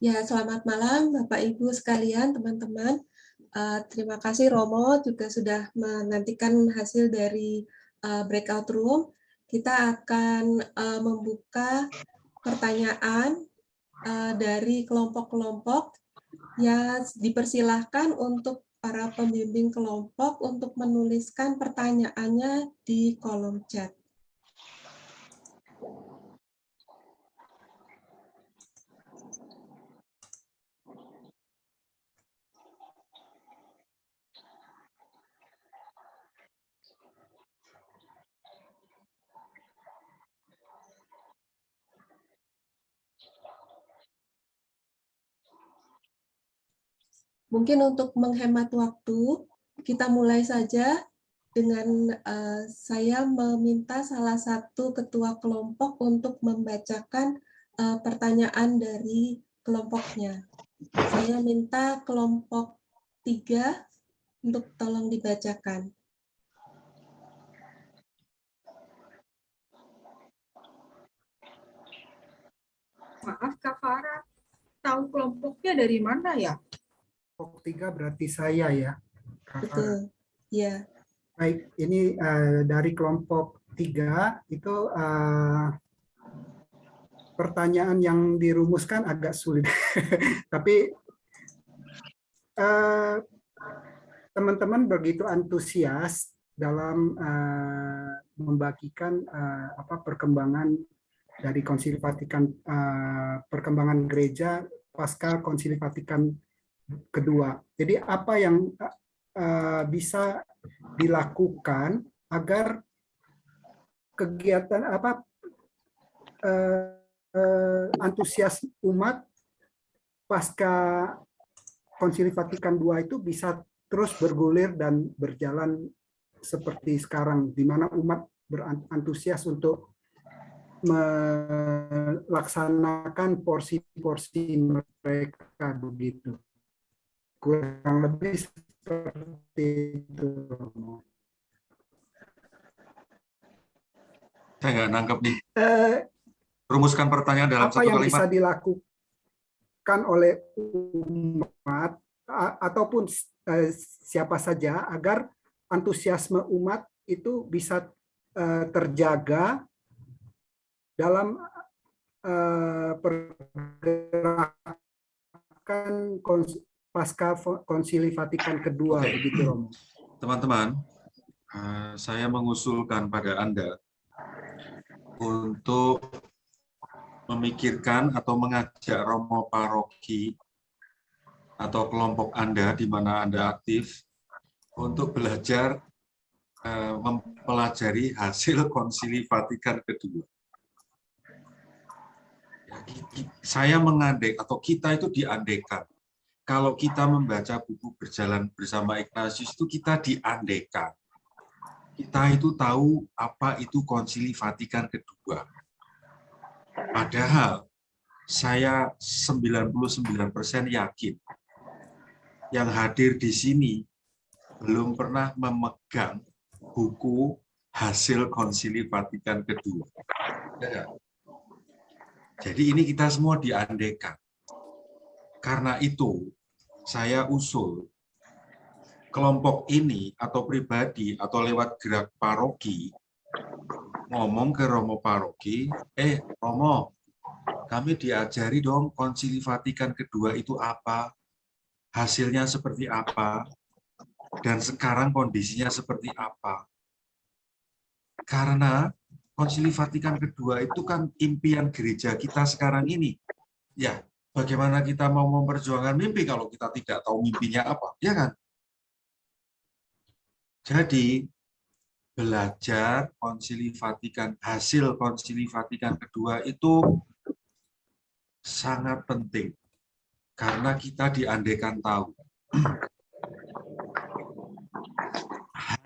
Ya, selamat malam Bapak Ibu sekalian, teman-teman. Terima kasih Romo juga sudah menantikan hasil dari breakout room. Kita akan membuka pertanyaan dari kelompok-kelompok. Ya, dipersilahkan untuk para pembimbing kelompok untuk menuliskan pertanyaannya di kolom chat. Mungkin untuk menghemat waktu, kita mulai saja dengan saya meminta salah satu ketua kelompok untuk membacakan pertanyaan dari kelompoknya. Saya minta kelompok 3 untuk tolong dibacakan. Maaf Kak Farah, tahu kelompoknya dari mana ya? Kelompok 3 berarti saya ya. Betul, ya. Baik, ini dari kelompok 3 itu pertanyaan yang dirumuskan agak sulit. Tapi teman-teman begitu antusias dalam membagikan perkembangan dari Konsili Vatikan, perkembangan gereja pasca Konsili Vatikan kedua. Jadi apa yang bisa dilakukan agar kegiatan antusias umat pasca Konsili Vatikan II itu bisa terus bergulir dan berjalan seperti sekarang, di mana umat berantusias untuk melaksanakan porsi-porsi mereka begitu. Kurang lebih seperti itu. Saya nggak nangkep nih. Rumuskan pertanyaan dalam apa satu yang kalimat. bisa dilakukan oleh umat ataupun siapa saja agar antusiasme umat itu bisa terjaga dalam pergerakan pasca Konsili Vatikan kedua. Begitu, Romo. Teman-teman, saya mengusulkan pada Anda untuk memikirkan atau mengajak romo paroki atau kelompok Anda di mana Anda aktif untuk belajar mempelajari hasil Konsili Vatikan kedua. Saya mengandek atau kita itu diandekan. Kalau kita membaca buku Berjalan Bersama Ignatius itu kita diandekan. Kita itu tahu apa itu Konsili Vatikan kedua. Padahal saya 99% yakin yang hadir di sini belum pernah memegang buku hasil Konsili Vatikan kedua. Jadi ini kita semua diandekan. Karena itu saya usul kelompok ini atau pribadi atau lewat gerak paroki ngomong ke romo paroki, Romo, kami diajari dong Konsili Vatikan kedua itu apa, hasilnya seperti apa, dan sekarang kondisinya seperti apa. Karena Konsili Vatikan kedua itu kan impian gereja kita sekarang ini. Ya, bagaimana kita mau memperjuangkan mimpi kalau kita tidak tahu mimpinya apa, ya kan? Jadi, belajar Konsili Vatikan, hasil Konsili Vatikan kedua itu sangat penting. Karena kita diandekan tahu.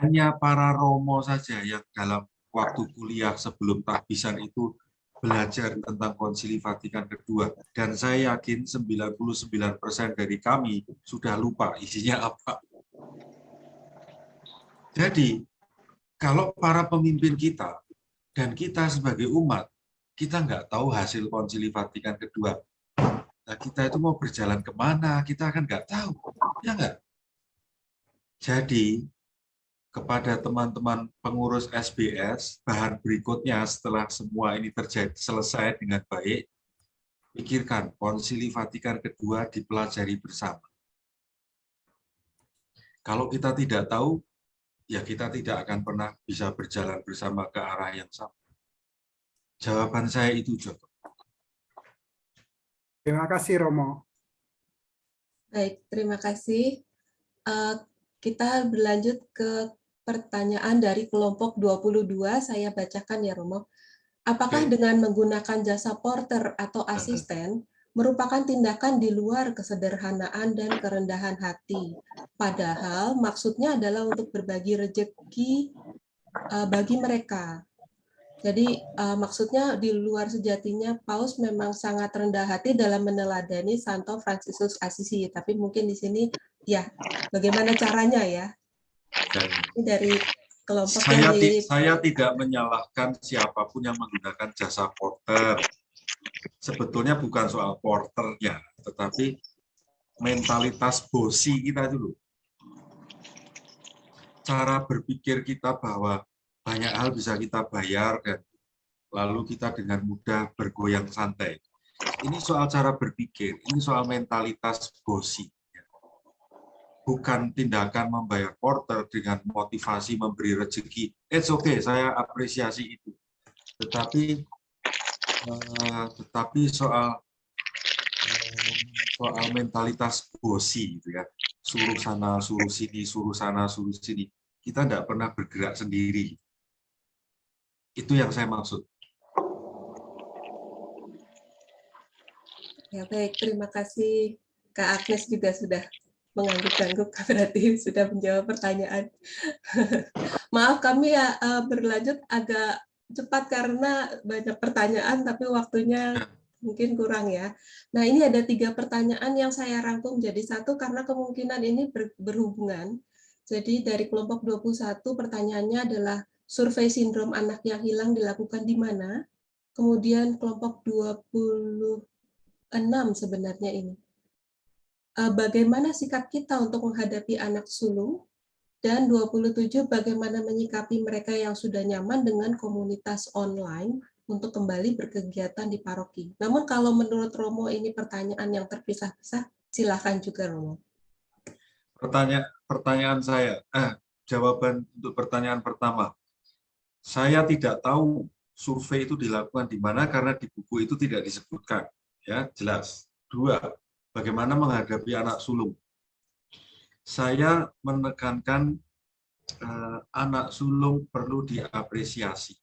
Hanya para romo saja yang dalam waktu kuliah sebelum tahbisan itu belajar tentang Konsili Vatikan kedua. Dan saya yakin 99% dari kami sudah lupa isinya apa. Jadi, kalau para pemimpin kita dan kita sebagai umat, kita nggak tahu hasil Konsili Vatikan kedua. Nah, kita itu mau berjalan kemana, kita kan nggak tahu. Ya nggak? Jadi, kepada teman-teman pengurus SBS, bahan berikutnya setelah semua ini terjadi selesai dengan baik, pikirkan Konsili Vatikan kedua dipelajari bersama. Kalau kita tidak tahu, ya kita tidak akan pernah bisa berjalan bersama ke arah yang sama. Jawaban saya itu, Joko. Terima kasih, Romo. Baik, terima kasih. Kita berlanjut ke pertanyaan dari kelompok 22, saya bacakan ya Romo. Apakah Oke. dengan menggunakan jasa porter atau asisten merupakan tindakan di luar kesederhanaan dan kerendahan hati? Padahal maksudnya adalah untuk berbagi rezeki bagi mereka. Jadi maksudnya di luar sejatinya Paus memang sangat rendah hati dalam meneladani Santo Fransiskus Assisi, tapi mungkin di sini ya bagaimana caranya ya? Ini dari kelompok yang Saya tidak menyalahkan siapapun yang menggunakan jasa porter. Sebetulnya bukan soal porternya, tetapi mentalitas bosi kita dulu. Cara berpikir kita bahwa banyak hal bisa kita bayar dan lalu kita dengan mudah bergoyang santai. Ini soal cara berpikir, ini soal mentalitas bosi. Bukan tindakan membayar porter dengan motivasi memberi rezeki. It's okay, saya apresiasi itu. Tetapi soal mentalitas bosi, gitu ya. Suruh sana, suruh sini, suruh sana, suruh sini. Kita tidak pernah bergerak sendiri. Itu yang saya maksud. Ya baik, terima kasih Kak Agnes juga sudah mengangguk-angguk, berarti sudah menjawab pertanyaan. Maaf kami ya berlanjut agak cepat karena banyak pertanyaan, tapi waktunya mungkin kurang ya. Nah ini ada 3 pertanyaan yang saya rangkum jadi satu karena kemungkinan ini berhubungan. Jadi dari kelompok 21 pertanyaannya adalah survei sindrom anak yang hilang dilakukan di mana? Kemudian kelompok 26 sebenarnya ini. Bagaimana sikap kita untuk menghadapi anak sulung? Dan 27, bagaimana menyikapi mereka yang sudah nyaman dengan komunitas online untuk kembali berkegiatan di paroki. Namun kalau menurut Romo ini pertanyaan yang terpisah-pisah, silakan juga Romo. Pertanyaan saya, jawaban untuk pertanyaan pertama. Saya tidak tahu survei itu dilakukan di mana karena di buku itu tidak disebutkan. Ya, jelas. 2, bagaimana menghadapi anak sulung. Saya menekankan anak sulung perlu diapresiasi.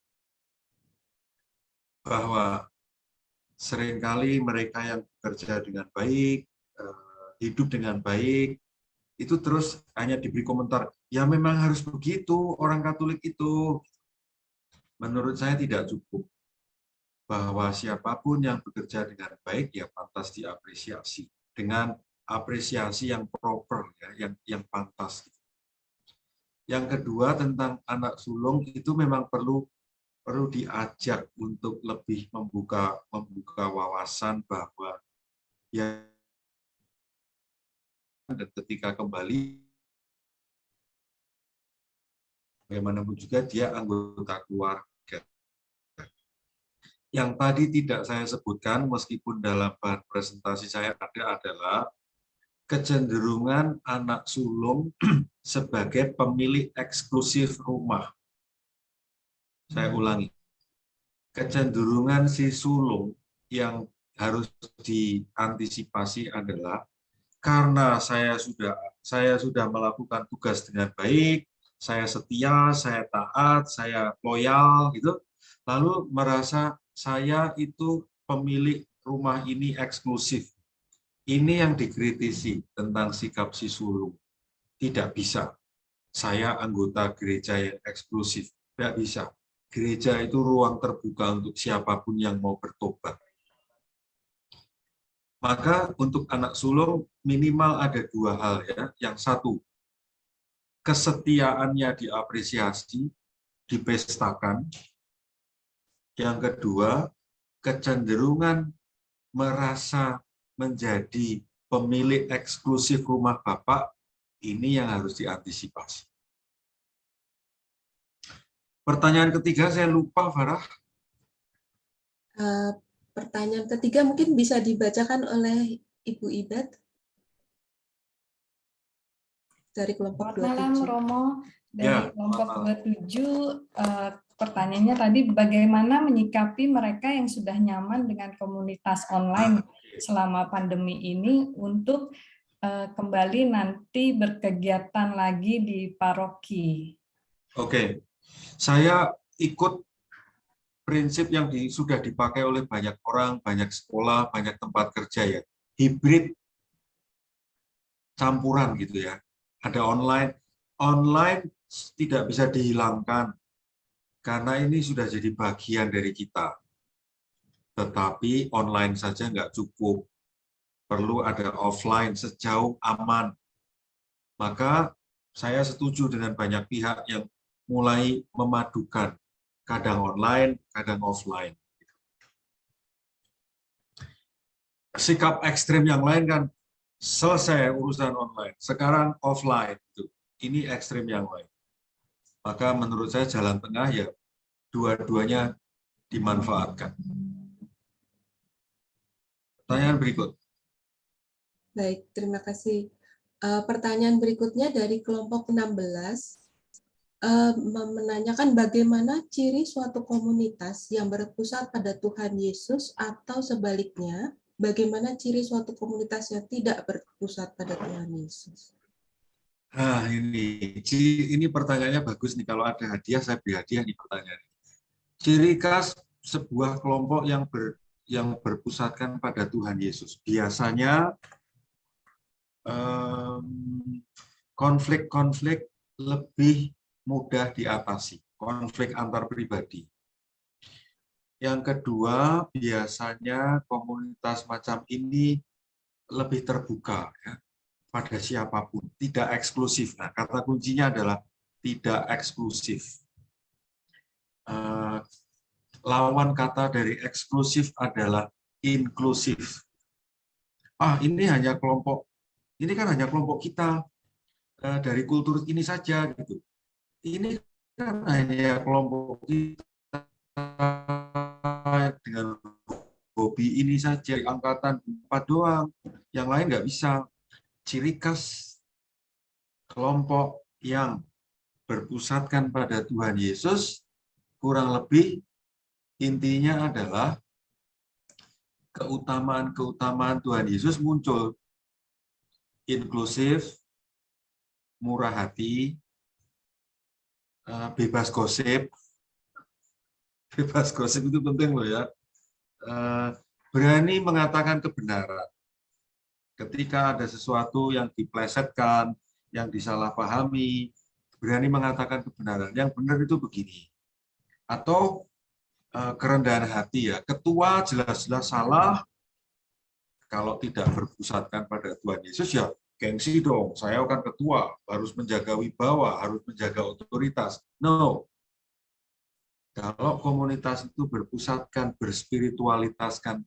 Bahwa seringkali mereka yang bekerja dengan baik, hidup dengan baik, itu terus hanya diberi komentar, ya memang harus begitu orang Katolik itu. Menurut saya tidak cukup. Bahwa siapapun yang bekerja dengan baik, ya pantas diapresiasi. Dengan apresiasi yang proper, ya, yang pantas. Yang kedua tentang anak sulung itu memang perlu diajak untuk lebih membuka wawasan bahwa ya dan ketika kembali bagaimanapun juga dia anggota keluarga. Yang tadi tidak saya sebutkan meskipun dalam bahan presentasi saya ada adalah kecenderungan anak sulung sebagai pemilik eksklusif rumah. Saya ulangi. Kecenderungan si sulung yang harus diantisipasi adalah karena saya sudah melakukan tugas dengan baik, saya setia, saya taat, saya loyal gitu, lalu merasa saya itu pemilik rumah ini eksklusif. Ini yang dikritisi tentang sikap si sulung. Tidak bisa. Saya anggota gereja yang eksklusif. Tidak bisa. Gereja itu ruang terbuka untuk siapapun yang mau bertobat. Maka untuk anak sulung minimal ada 2 hal ya. Yang satu, kesetiaannya diapresiasi, dipestakan. Yang kedua, kecenderungan merasa menjadi pemilik eksklusif rumah Bapak, ini yang harus diantisipasi. Pertanyaan ketiga saya lupa, Farah. Pertanyaan ketiga mungkin bisa dibacakan oleh Ibu Ibat dari kelompok Selamat malam 27. Romo, dari Ya, kelompok selamat 27. Pertanyaannya tadi bagaimana menyikapi mereka yang sudah nyaman dengan komunitas online selama pandemi ini untuk kembali nanti berkegiatan lagi di paroki. Oke, saya ikut prinsip yang sudah dipakai oleh banyak orang, banyak sekolah, banyak tempat kerja ya. Hibrid campuran gitu ya. Ada online tidak bisa dihilangkan karena ini sudah jadi bagian dari kita. Tetapi online saja nggak cukup. Perlu ada offline sejauh aman. Maka saya setuju dengan banyak pihak yang mulai memadukan kadang online, kadang offline. Sikap ekstrim yang lain kan selesai urusan online, sekarang offline. Ini ekstrim yang lain. Maka menurut saya jalan tengah ya dua-duanya dimanfaatkan. Pertanyaan berikut. Baik, terima kasih. Pertanyaan berikutnya dari kelompok 16 menanyakan bagaimana ciri suatu komunitas yang berpusat pada Tuhan Yesus atau sebaliknya, bagaimana ciri suatu komunitas yang tidak berpusat pada Tuhan Yesus. Nah, ini pertanyaannya bagus nih. Kalau ada hadiah, saya beri hadiah nih pertanyaan. Ciri khas sebuah kelompok yang berpusatkan pada Tuhan Yesus. Biasanya konflik-konflik lebih mudah diatasi, konflik antar pribadi. Yang kedua, biasanya komunitas macam ini lebih terbuka ya, pada siapapun, tidak eksklusif. Nah, kata kuncinya adalah tidak eksklusif. Lawan kata dari eksklusif adalah inklusif. Ini hanya kelompok, ini kan hanya kelompok kita dari kultur ini saja gitu. Ini kan hanya kelompok kita dengan hobi ini saja, angkatan 4 doang, yang lain nggak bisa. Ciri khas kelompok yang berpusatkan pada Tuhan Yesus kurang lebih intinya adalah keutamaan-keutamaan Tuhan Yesus muncul. Inklusif, murah hati, bebas gosip. Bebas gosip itu penting loh ya. Berani mengatakan kebenaran. Ketika ada sesuatu yang diplesetkan, yang disalahpahami, berani mengatakan kebenaran. Yang benar itu begini. Atau kerendahan hati ya. Ketua jelas-jelas salah, kalau tidak berpusatkan pada Tuhan Yesus ya gengsi dong. Saya kan ketua, harus menjaga wibawa, harus menjaga otoritas. No. Kalau komunitas itu berpusatkan, berspiritualitaskan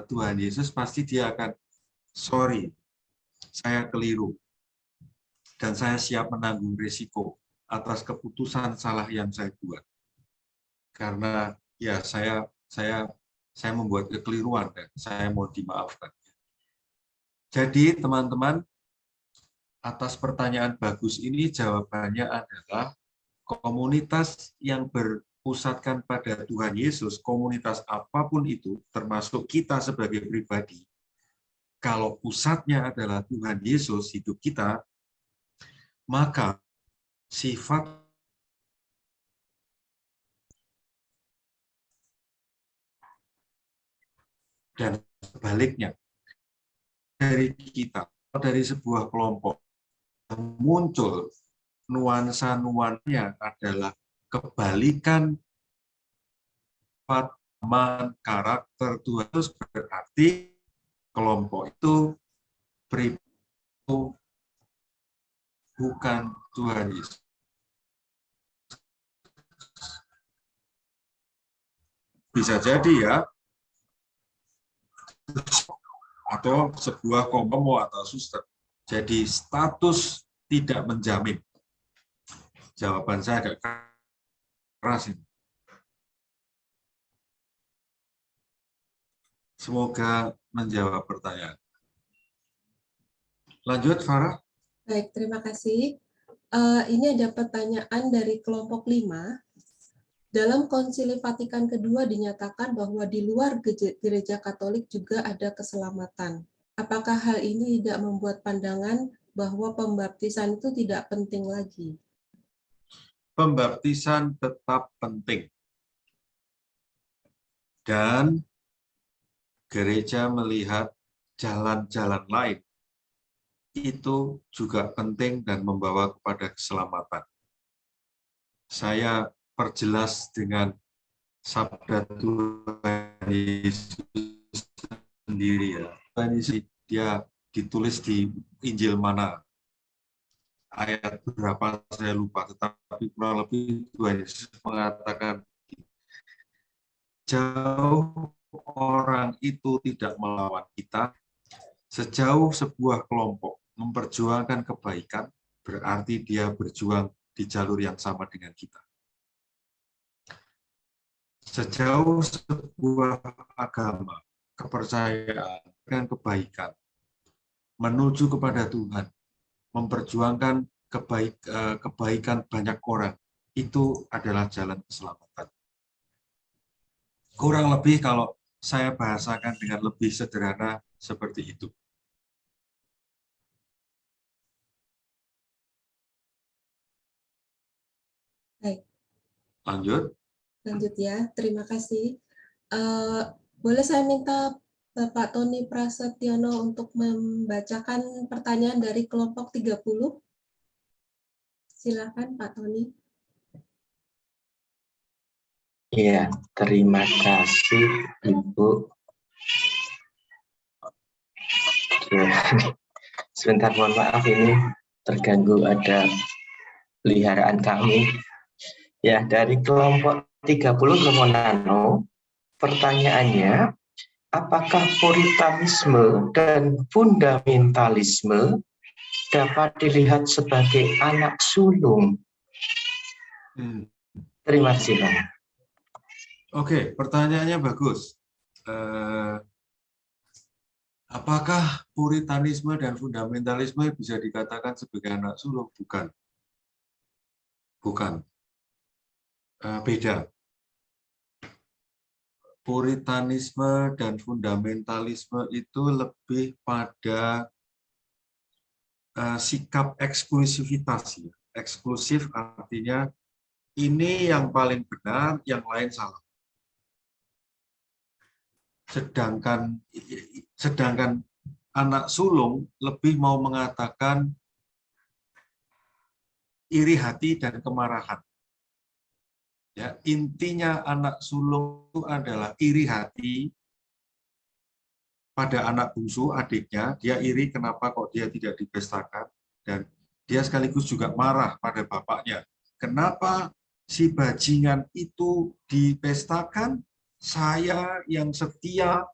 Tuhan Yesus, pasti dia akan, sorry, saya keliru. Dan saya siap menanggung risiko atas keputusan salah yang saya buat. Karena ya saya membuat kekeliruan dan saya mau dimaafkan. Jadi teman-teman, atas pertanyaan bagus ini jawabannya adalah komunitas yang berpusatkan pada Tuhan Yesus, komunitas apapun itu, termasuk kita sebagai pribadi, kalau pusatnya adalah Tuhan Yesus, hidup kita, maka sifat dan sebaliknya dari kita, dari sebuah kelompok muncul nuansa-nuansanya adalah kebalikan paman karakter Tuhan, itu berarti kelompok itu bukan Tuhan Yesus. Bisa jadi ya, atau sebuah komomo atau suster. Jadi status tidak menjamin. Jawaban saya agak keras ini. Semoga menjawab pertanyaan. Lanjut, Farah. Baik, terima kasih. Ini ada pertanyaan dari kelompok 5. Dalam Konsili Vatikan kedua dinyatakan bahwa di luar gereja Katolik juga ada keselamatan. Apakah hal ini tidak membuat pandangan bahwa pembaptisan itu tidak penting lagi? Pembaptisan tetap penting. Dan gereja melihat jalan-jalan lain itu juga penting dan membawa kepada keselamatan. Saya perjelas dengan sabda Tuhan Yesus sendiri ya. Tuhan Yesus dia ditulis di Injil mana, ayat berapa saya lupa, tetapi kurang lebih Tuhan Yesus mengatakan, jauh orang itu tidak melawan kita, sejauh sebuah kelompok memperjuangkan kebaikan, berarti dia berjuang di jalur yang sama dengan kita. Sejauh sebuah agama, kepercayaan, dan kebaikan menuju kepada Tuhan, memperjuangkan kebaikan banyak orang, itu adalah jalan keselamatan. Kurang lebih kalau saya bahasakan dengan lebih sederhana seperti itu. Baik. Lanjut Ya, terima kasih. Boleh saya minta Bapak Tony Prasetyono untuk membacakan pertanyaan dari kelompok 30? Silakan Pak Tony. Iya, terima kasih Ibu. Oke. Sebentar, mohon maaf ini terganggu, ada peliharaan kami. Ya, dari kelompok 30 Romonano, pertanyaannya, apakah puritanisme dan fundamentalisme dapat dilihat sebagai anak sulung? Terima kasih, Pak. Oke, pertanyaannya bagus. Apakah puritanisme dan fundamentalisme bisa dikatakan sebagai anak sulung? Bukan. Bukan. Beda. Puritanisme dan fundamentalisme itu lebih pada sikap eksklusivitas. Eksklusif artinya ini yang paling benar, yang lain salah. Sedangkan anak sulung lebih mau mengatakan iri hati dan kemarahan. Ya, intinya anak sulung itu adalah iri hati pada anak bungsu, adiknya. Dia iri kenapa kok dia tidak dipestakan, dan dia sekaligus juga marah pada bapaknya. Kenapa si bajingan itu dipestakan, saya yang setia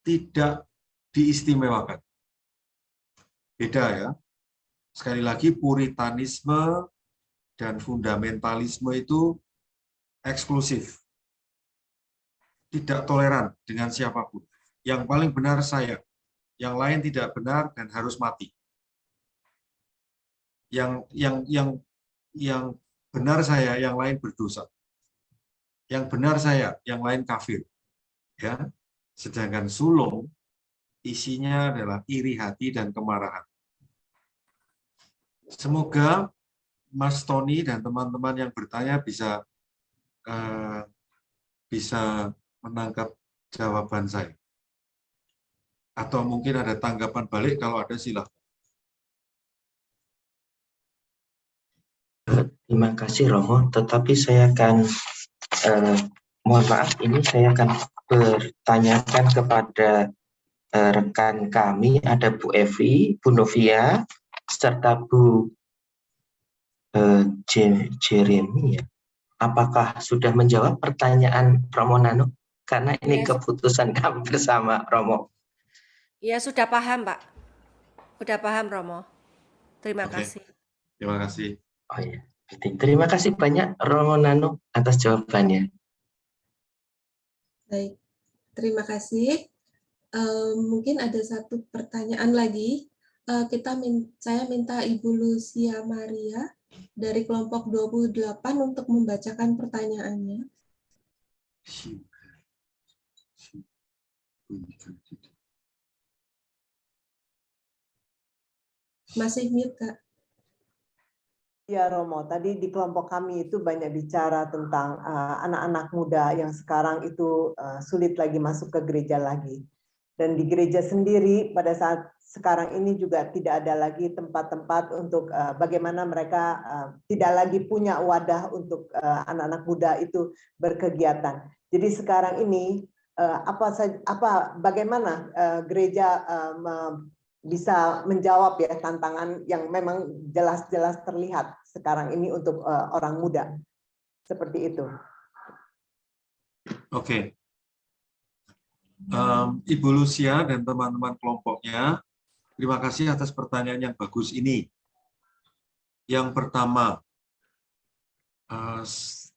tidak diistimewakan. Beda ya. Sekali lagi, puritanisme dan fundamentalisme itu eksklusif. Tidak toleran dengan siapapun. Yang paling benar saya, yang lain tidak benar dan harus mati. Yang benar saya, yang lain berdosa. Yang benar saya, yang lain kafir. Ya. Sedangkan sulung isinya adalah iri hati dan kemarahan. Semoga Mas Tony dan teman-teman yang bertanya bisa menangkap jawaban saya. Atau mungkin ada tanggapan balik, kalau ada silakan. Terima kasih Romo, tetapi saya akan mohon maaf, ini saya akan bertanyakan kepada rekan kami, ada Bu Evi, Bu Novia, serta Bu Jeremy. Apakah sudah menjawab pertanyaan Romo Nano? Karena ini keputusan kami bersama, Romo. Ya sudah paham, Pak. Udah paham, Romo. Terima Oke. kasih. Terima kasih. Oh ya, terima kasih banyak Romo Nano atas jawabannya. Baik, terima kasih. Mungkin ada satu pertanyaan lagi. Saya minta Ibu Lucia Maria dari kelompok 28 untuk membacakan pertanyaannya. Masih mute, Kak. Ya Romo, tadi di kelompok kami itu banyak bicara tentang anak-anak muda yang sekarang itu sulit lagi masuk ke gereja lagi. Dan di gereja sendiri pada saat sekarang ini juga tidak ada lagi tempat-tempat untuk bagaimana mereka tidak lagi punya wadah untuk anak-anak muda itu berkegiatan. Jadi sekarang ini bagaimana gereja bisa menjawab ya tantangan yang memang jelas-jelas terlihat sekarang ini untuk orang muda seperti itu. Oke. Ibu Lucia dan teman-teman kelompoknya, terima kasih atas pertanyaan yang bagus ini. Yang pertama,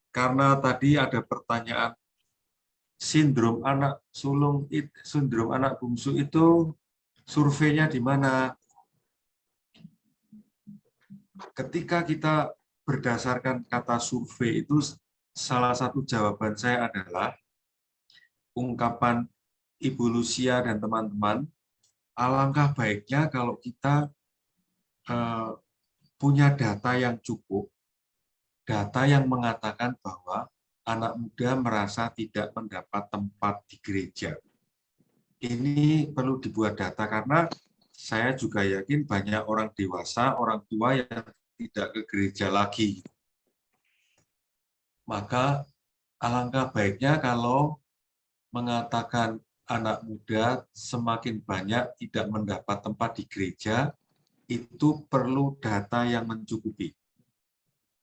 karena tadi ada pertanyaan sindrom anak sulung, sindrom anak bungsu itu surveinya di mana? Ketika kita berdasarkan kata survei itu, salah satu jawaban saya adalah ungkapan Ibu Lucia dan teman-teman, alangkah baiknya kalau kita punya data yang cukup, data yang mengatakan bahwa anak muda merasa tidak mendapat tempat di gereja. Ini perlu dibuat data karena saya juga yakin banyak orang dewasa, orang tua yang tidak ke gereja lagi. Maka alangkah baiknya kalau mengatakan anak muda semakin banyak tidak mendapat tempat di gereja, itu perlu data yang mencukupi.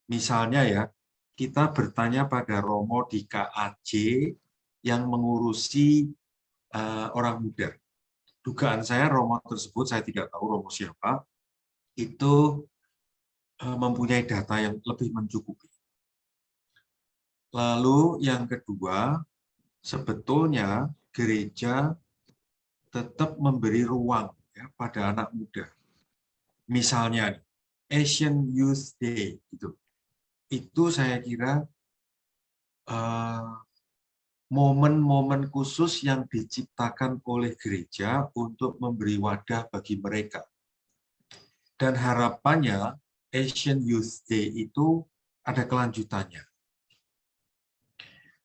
Misalnya ya, kita bertanya pada Romo di KAJ yang mengurusi orang muda. Dugaan saya Romo tersebut, saya tidak tahu Romo siapa, itu mempunyai data yang lebih mencukupi. Lalu yang kedua, sebetulnya gereja tetap memberi ruang ya, pada anak muda. Misalnya Asian Youth Day itu saya kira momen-momen khusus yang diciptakan oleh gereja untuk memberi wadah bagi mereka. Dan harapannya Asian Youth Day itu ada kelanjutannya.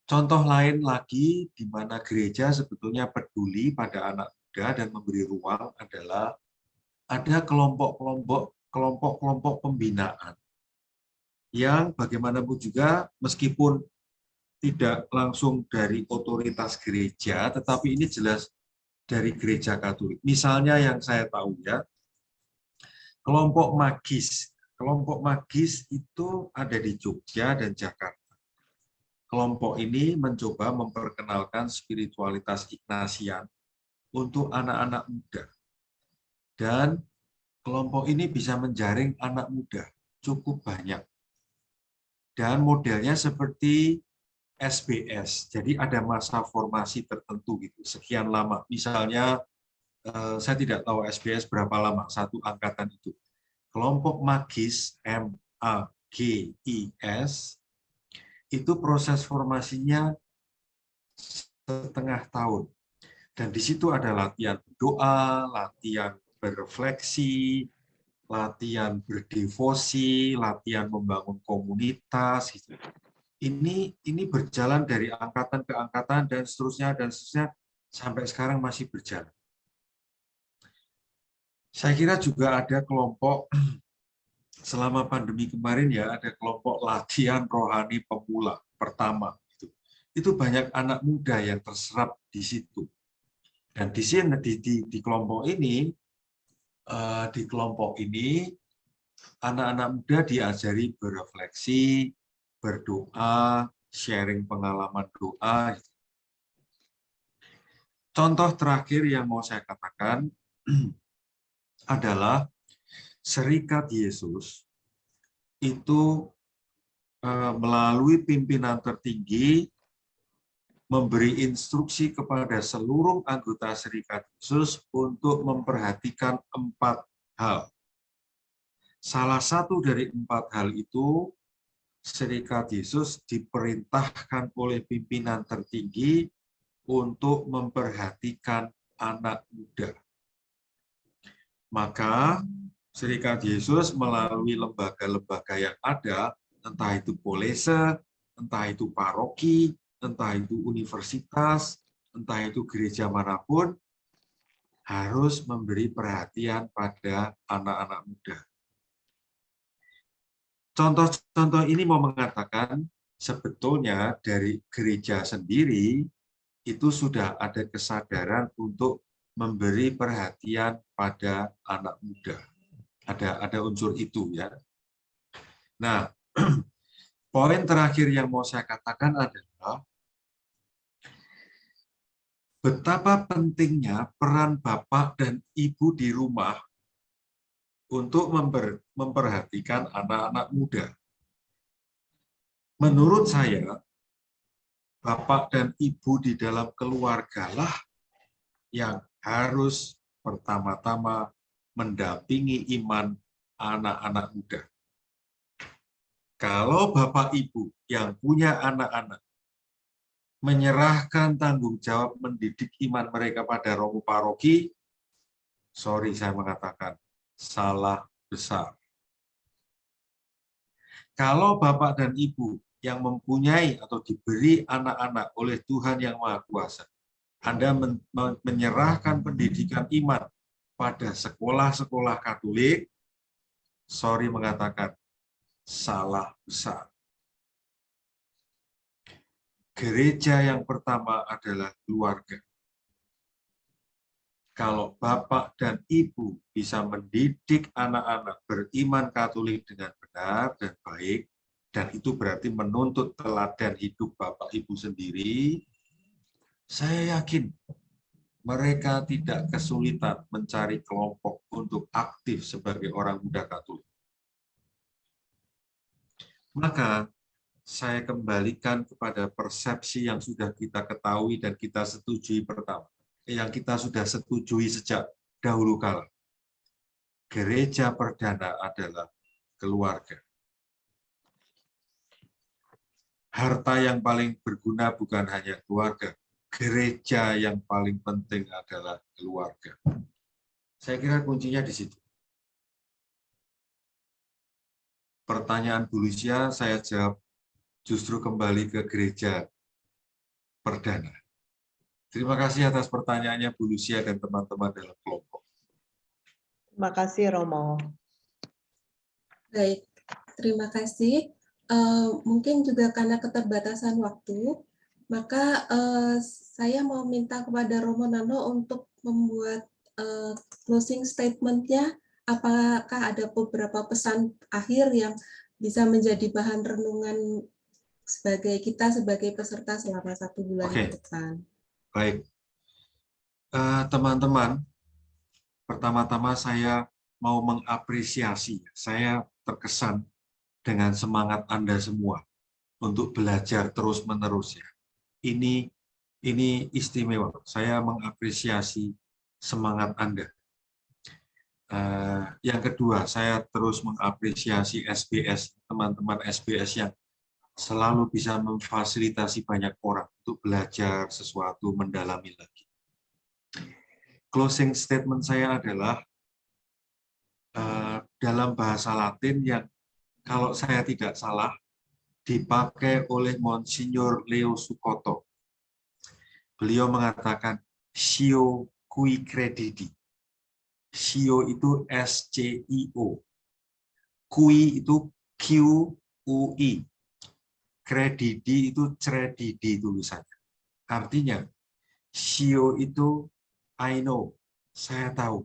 Contoh lain lagi di mana gereja sebetulnya peduli pada anak muda dan memberi ruang adalah ada kelompok-kelompok pembinaan yang bagaimanapun juga meskipun tidak langsung dari otoritas gereja, tetapi ini jelas dari gereja Katolik. Misalnya yang saya tahu ya, kelompok magis. Kelompok magis itu ada di Jogja dan Jakarta. Kelompok ini mencoba memperkenalkan spiritualitas Ignatian untuk anak-anak muda. Dan kelompok ini bisa menjaring anak muda cukup banyak. Dan modelnya seperti SBS. Jadi ada masa formasi tertentu gitu, sekian lama. Misalnya saya tidak tahu SBS berapa lama satu angkatan itu. Kelompok magis MAGIS itu proses formasinya setengah tahun. Dan di situ ada latihan doa, latihan berefleksi, latihan berdevosi, latihan membangun komunitas. Gitu. Ini berjalan dari angkatan ke angkatan dan seterusnya sampai sekarang masih berjalan. Saya kira juga ada kelompok selama pandemi kemarin ya, ada kelompok latihan rohani pemula pertama. Itu banyak anak muda yang terserap di situ. Dan di sini di kelompok ini anak-anak muda diajari berefleksi, berdoa, sharing pengalaman doa. Contoh terakhir yang mau saya katakan adalah Serikat Yesus itu melalui pimpinan tertinggi memberi instruksi kepada seluruh anggota Serikat Yesus untuk memperhatikan 4 hal. Salah satu dari 4 hal itu, Serikat Yesus diperintahkan oleh pimpinan tertinggi untuk memperhatikan anak muda. Maka Serikat Yesus melalui lembaga-lembaga yang ada, entah itu polese, entah itu paroki, entah itu universitas, entah itu gereja manapun, harus memberi perhatian pada anak-anak muda. Contoh-contoh ini mau mengatakan sebetulnya dari gereja sendiri itu sudah ada kesadaran untuk memberi perhatian pada anak muda. Ada unsur itu ya. Nah, poin terakhir yang mau saya katakan adalah betapa pentingnya peran bapak dan ibu di rumah untuk memperhatikan anak-anak muda. Menurut saya, bapak dan ibu di dalam keluargalah yang harus pertama-tama mendampingi iman anak-anak muda. Kalau bapak ibu yang punya anak-anak menyerahkan tanggung jawab mendidik iman mereka pada romo paroki, sorry saya mengatakan, salah besar. Kalau bapak dan ibu yang mempunyai atau diberi anak-anak oleh Tuhan yang Maha Kuasa, Anda menyerahkan pendidikan iman pada sekolah-sekolah Katolik, sorry mengatakan, salah besar. Gereja yang pertama adalah keluarga. Kalau bapak dan ibu bisa mendidik anak-anak beriman Katolik dengan benar dan baik, dan itu berarti menuntut teladan hidup bapak ibu sendiri, saya yakin mereka tidak kesulitan mencari kelompok untuk aktif sebagai orang muda Katolik. Maka saya kembalikan kepada persepsi yang sudah kita ketahui dan kita setujui pertama, yang kita sudah setujui sejak dahulu kala. Gereja perdana adalah keluarga. Harta yang paling berguna bukan hanya keluarga, gereja yang paling penting adalah keluarga. Saya kira kuncinya di situ. Pertanyaan Bu Lucia saya jawab justru kembali ke gereja perdana. Terima kasih atas pertanyaannya Bu Lucia dan teman-teman dalam kelompok. Terima kasih Romo. Baik, terima kasih. Mungkin juga karena keterbatasan waktu, maka saya mau minta kepada Romo Nano untuk membuat closing statement-nya. Apakah ada beberapa pesan akhir yang bisa menjadi bahan renungan sebagai peserta selama 1 bulan ke depan? Baik, teman-teman, pertama-tama saya mau mengapresiasi, saya terkesan dengan semangat Anda semua untuk belajar terus-menerus ya. Ini istimewa. Saya mengapresiasi semangat Anda. Yang kedua, saya terus mengapresiasi SBS, teman-teman SBS yang selalu bisa memfasilitasi banyak orang untuk belajar sesuatu, mendalami lagi. Closing statement saya adalah dalam bahasa Latin yang kalau saya tidak salah dipakai oleh Monsignor Leo Sukoto. Beliau mengatakan Scio Qui Credidi. Scio itu S-C-I-O. Qui itu Q-U-I. Credidi itu Credidi tulisannya. Artinya, Scio itu I know, saya tahu.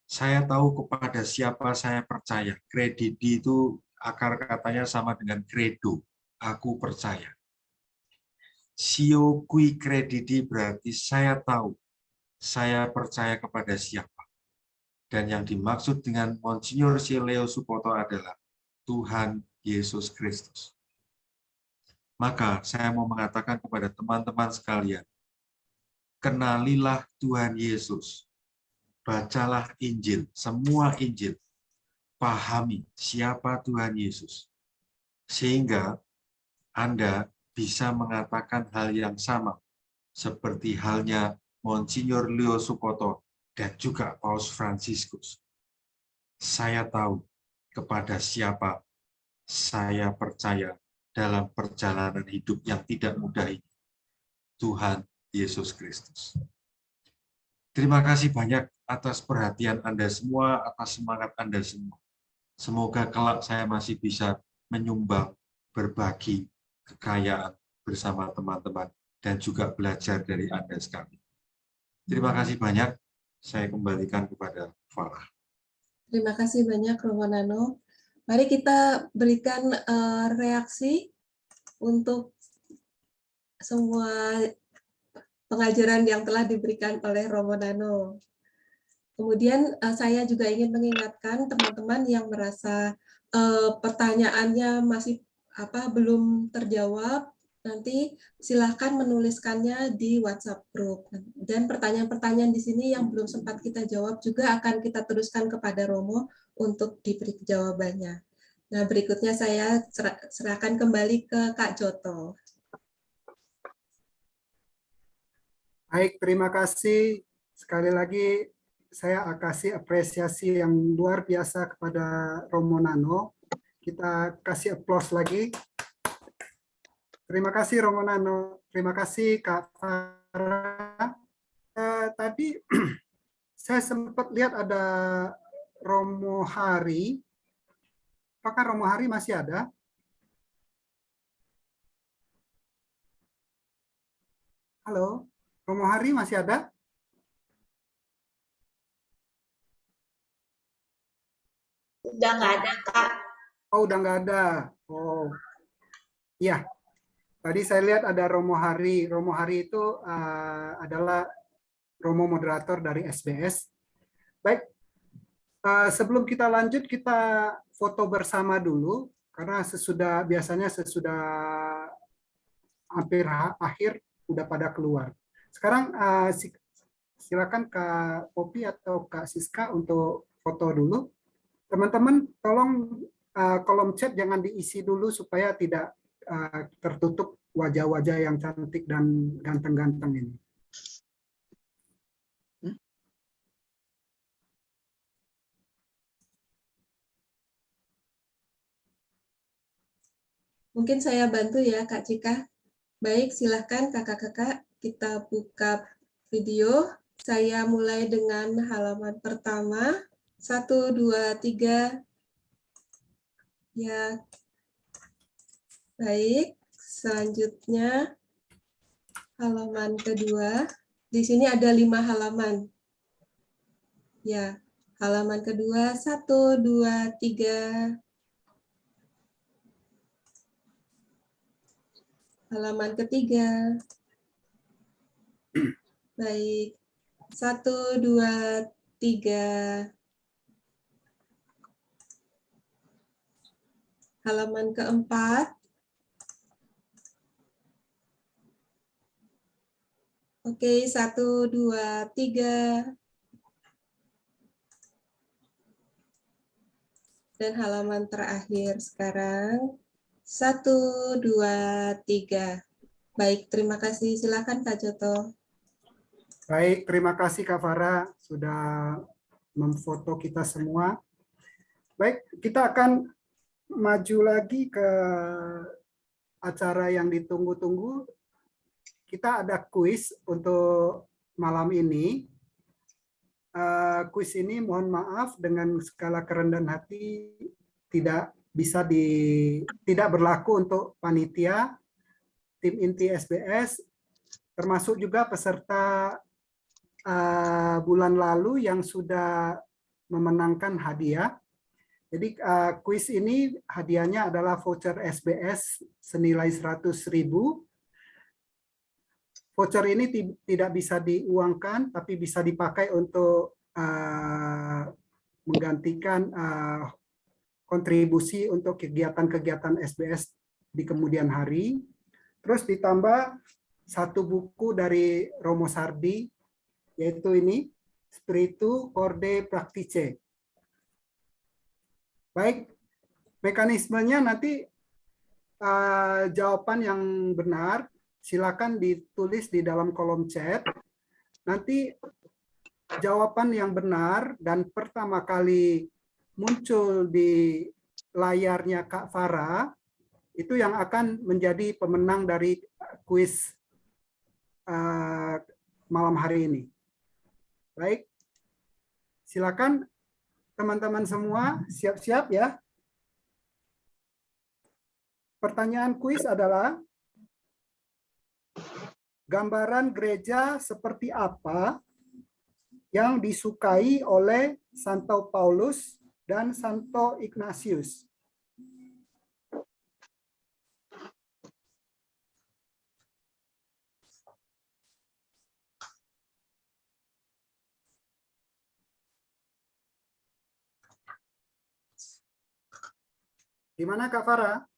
Saya tahu kepada siapa saya percaya. Credidi itu akar katanya sama dengan credo, aku percaya. Sio qui credidi berarti saya tahu, saya percaya kepada siapa. Dan yang dimaksud dengan Monsignor Leo Supoto adalah Tuhan Yesus Kristus. Maka saya mau mengatakan kepada teman-teman sekalian, kenalilah Tuhan Yesus. Bacalah Injil, semua Injil. Pahami siapa Tuhan Yesus. Sehingga Anda bisa mengatakan hal yang sama seperti halnya Monsignor Leo Supoto dan juga Paus Fransiskus. Saya tahu kepada siapa saya percaya dalam perjalanan hidup yang tidak mudah ini. Tuhan Yesus Kristus. Terima kasih banyak atas perhatian Anda semua, atas semangat Anda semua. Semoga kelak saya masih bisa menyumbang, berbagi kekayaan bersama teman-teman dan juga belajar dari Anda sekalian. Terima kasih banyak. Saya kembalikan kepada Farah. Terima kasih banyak Romo Nano. Mari kita berikan reaksi untuk semua pengajaran yang telah diberikan oleh Romo Nano. Kemudian saya juga ingin mengingatkan teman-teman yang merasa pertanyaannya masih belum terjawab, nanti silahkan menuliskannya di WhatsApp group. Dan pertanyaan-pertanyaan di sini yang belum sempat kita jawab juga akan kita teruskan kepada Romo untuk diberi jawabannya. Nah, berikutnya saya serahkan kembali ke Kak Joto. Baik, terima kasih. Sekali lagi saya kasih apresiasi yang luar biasa kepada Romo Nano. Kita kasih aplaus lagi. Terima kasih Romo Nano. Terima kasih Kak Farah. Tadi saya sempat lihat ada Romo Hari. Apakah Romo Hari masih ada? Halo, Romo Hari masih ada? Udah nggak ada, Kak. Oh, udah nggak ada. Oh, iya. Tadi saya lihat ada Romo Hari. Romo Hari itu adalah Romo moderator dari SBS. Baik, sebelum kita lanjut, kita foto bersama dulu. Karena biasanya sesudah hampir akhir, udah pada keluar. Sekarang silakan Kak Popi atau Kak Siska untuk foto dulu. Teman-teman, tolong kolom chat jangan diisi dulu supaya tidak tertutup wajah-wajah yang cantik dan ganteng-ganteng ini. Mungkin saya bantu ya Kak Cika. Baik, silahkan kakak-kakak kita buka video. Saya mulai dengan halaman pertama. 1, 2, 3. Ya. Baik, selanjutnya halaman kedua. Di sini ada 5 halaman. Ya, halaman kedua 1, 2, 3. Halaman ketiga. Baik. 1, 2, 3. Halaman keempat. Oke, 1, 2, 3. Dan halaman terakhir sekarang. 1, 2, 3. Baik, terima kasih. Silakan Kak Joto. Baik, terima kasih Kak Farah sudah memfoto kita semua. Baik, kita akan maju lagi ke acara yang ditunggu-tunggu. Kita ada kuis untuk malam ini. Kuis ini mohon maaf dengan segala kerendahan hati tidak berlaku untuk panitia, tim inti SBS, termasuk juga peserta bulan lalu yang sudah memenangkan hadiah. Jadi kuis ini hadiahnya adalah voucher SBS senilai 100.000 voucher ini tidak bisa diuangkan, tapi bisa dipakai untuk menggantikan kontribusi untuk kegiatan-kegiatan SBS di kemudian hari. Terus ditambah 1 buku dari Romo Sardi, yaitu ini, Spiritu Corde Practice. Baik, mekanismenya nanti jawaban yang benar silakan ditulis di dalam kolom chat. Nanti jawaban yang benar dan pertama kali muncul di layarnya Kak Farah itu yang akan menjadi pemenang dari kuis malam hari ini. Baik, silakan teman-teman semua siap-siap ya. Pertanyaan kuis adalah, gambaran gereja seperti apa yang disukai oleh Santo Paulus dan Santo Ignatius? Gimana Kak Farah?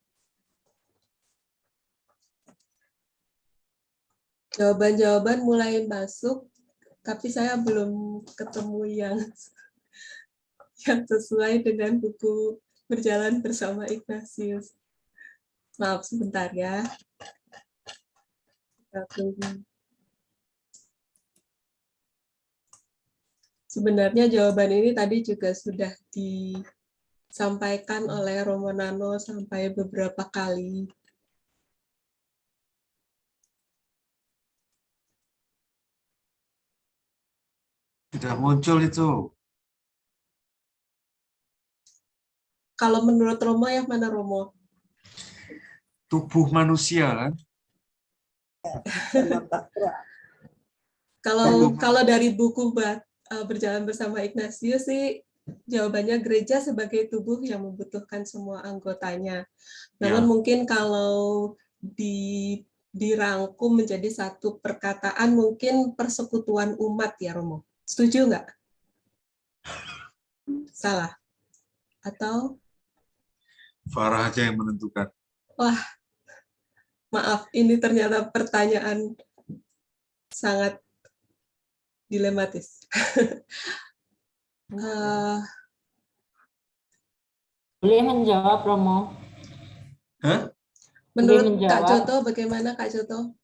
Jawaban-jawaban mulai masuk, tapi saya belum ketemu yang sesuai dengan buku Berjalan Bersama Ignatius. Maaf sebentar ya. Kita tunggu. Sebenarnya jawaban ini tadi juga sudah disampaikan oleh Romo Nano sampai beberapa kali. Tidak muncul itu. Kalau menurut Romo yang mana Romo? Tubuh manusia kan? Kalau dari buku Berjalan Bersama Ignatius sih jawabannya gereja sebagai tubuh yang membutuhkan semua anggotanya. Namun mungkin kalau dirangkum menjadi satu perkataan mungkin persekutuan umat ya Romo. Setuju nggak? Salah? Atau? Farah aja yang menentukan. Wah, maaf, ini ternyata pertanyaan sangat dilematis. Boleh menjawab, Romo? Hah? Menurut Kak Coto, bagaimana Kak Coto?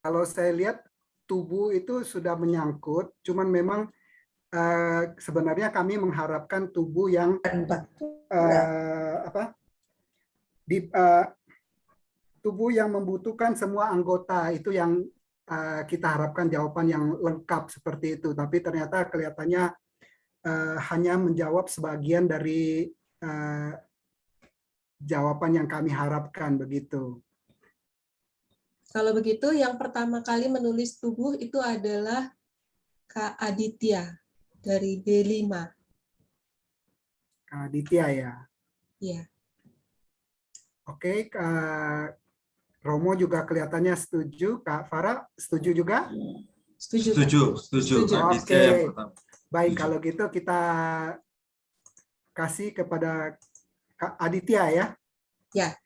Kalau saya lihat tubuh itu sudah menyangkut, cuman memang sebenarnya kami mengharapkan tubuh yang tubuh yang membutuhkan semua anggota, itu yang kita harapkan jawaban yang lengkap seperti itu. Tapi ternyata kelihatannya hanya menjawab sebagian dari jawaban yang kami harapkan begitu. Kalau begitu, yang pertama kali menulis tubuh itu adalah Kak Aditya dari B5. Kak Aditya ya? Iya. Oke, Kak Romo juga kelihatannya setuju. Kak Farah setuju juga? Setuju. Oke, baik kalau gitu kita kasih kepada Kak Aditya ya. Ya.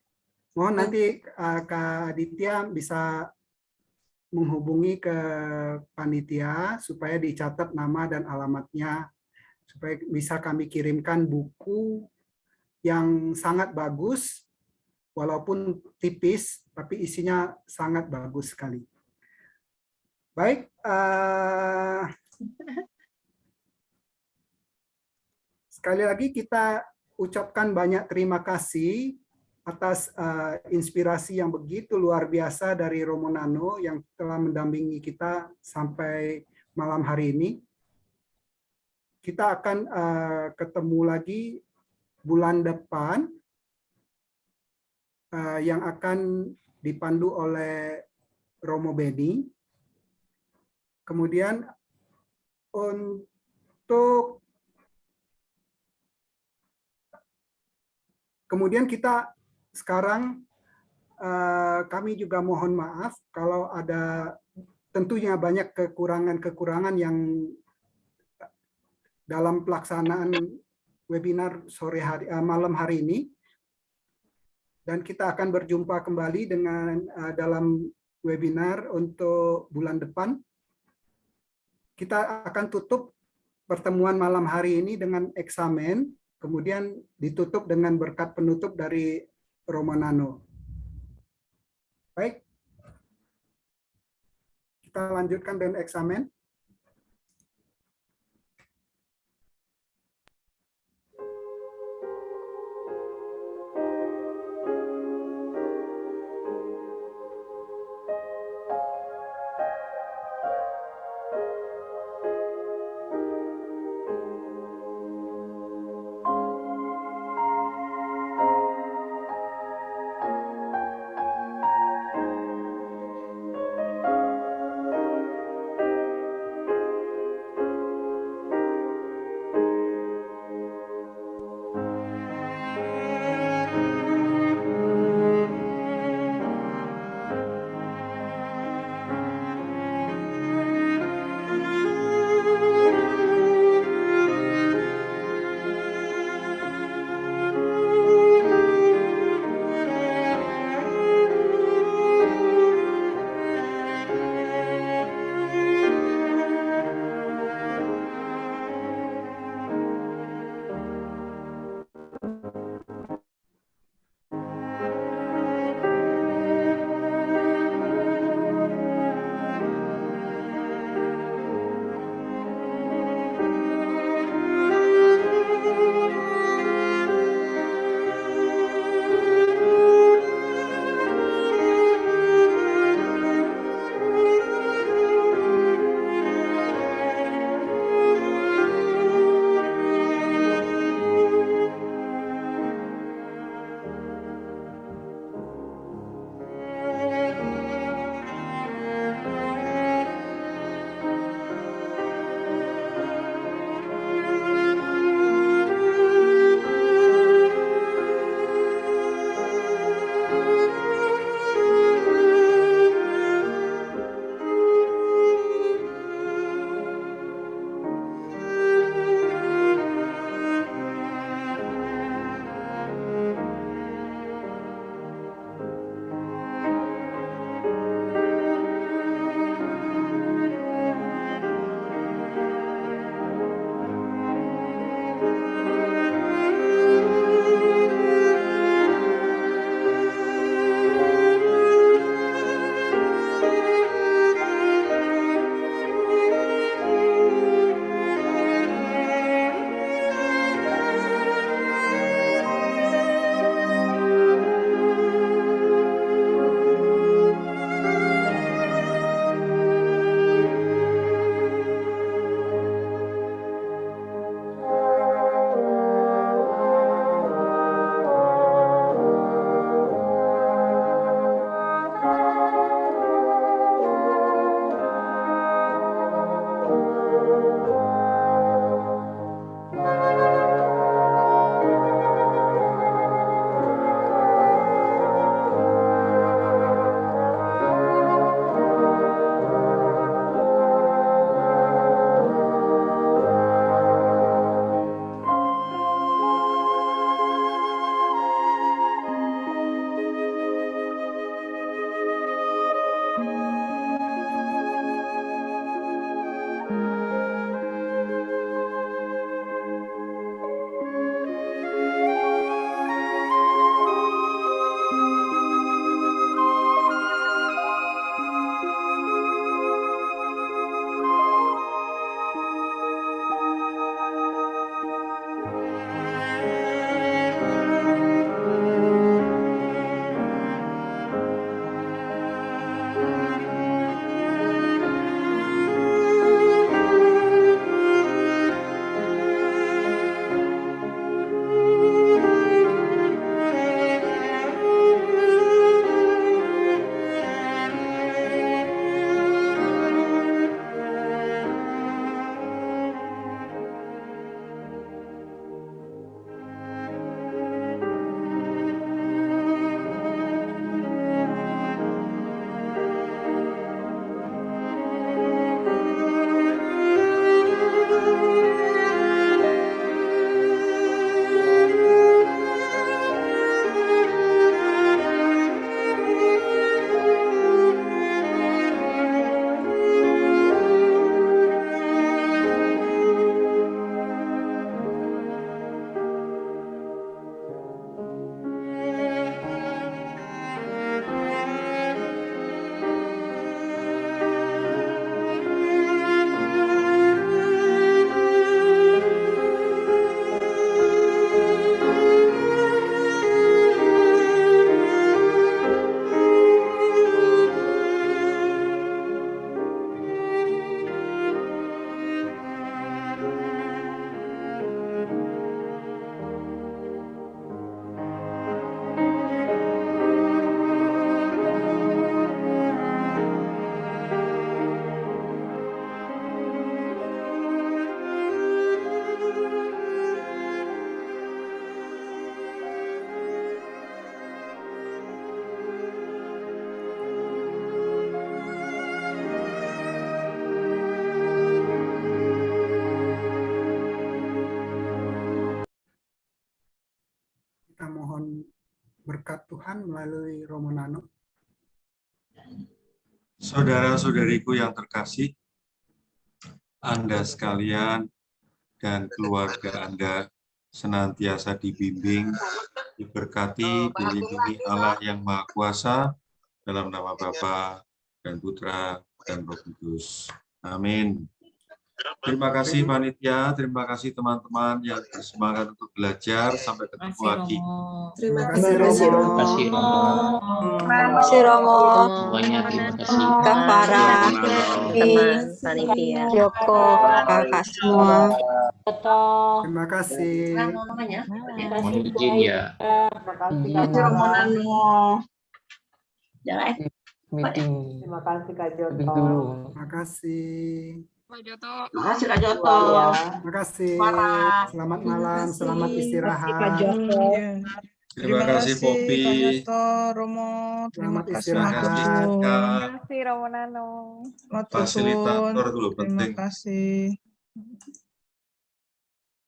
Mohon nanti Kak Aditya bisa menghubungi ke panitia supaya dicatat nama dan alamatnya, supaya bisa kami kirimkan buku yang sangat bagus, walaupun tipis, tapi isinya sangat bagus sekali. Baik, sekali lagi kita ucapkan banyak terima kasih atas inspirasi yang begitu luar biasa dari Romo Nano yang telah mendampingi kita sampai malam hari ini. Kita akan ketemu lagi bulan depan yang akan dipandu oleh Romo Beni. Kemudian kemudian kita sekarang kami juga mohon maaf kalau ada tentunya banyak kekurangan-kekurangan yang dalam pelaksanaan webinar malam hari ini. Dan kita akan berjumpa kembali dengan dalam webinar untuk bulan depan. Kita akan tutup pertemuan malam hari ini dengan eksamen, kemudian ditutup dengan berkat penutup dari Romo Nano. Baik, kita lanjutkan dengan eksamen. berkat Tuhan melalui Romo Nano. Saudara-saudariku yang terkasih, Anda sekalian dan keluarga Anda senantiasa dibimbing, diberkati, dilindungi Allah yang Maha Kuasa dalam nama Bapa dan Putra dan Roh Kudus. Amin. Terima kasih panitia, terima kasih teman-teman yang bersemangat untuk belajar. Sampai ketemu lagi. Terima kasih, kasih Romo. Romo. kasih Romo. Terima kasih Romo. Semuanya terima kasih. Kak Farah, Teman panitia. Joko, kakak semua. Terima kasih. Mohon izin ya. Terima kasih Kak Farah. Terima kasih Kak Joto. Terima kasih. Terima kasih Kak Joto. Ya. Terima kasih. Selamat malam, kasih. selamat istirahat. Terima kasih Popi. Romo, Selamat Terima istirahat. kasih Cika. kasih Romo Nano. Fasilitator dulu Terima penting. kasih.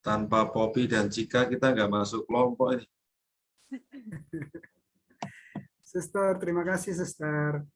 Tanpa Popi dan Cika kita nggak masuk kelompok ini. Suster, terima kasih Suster.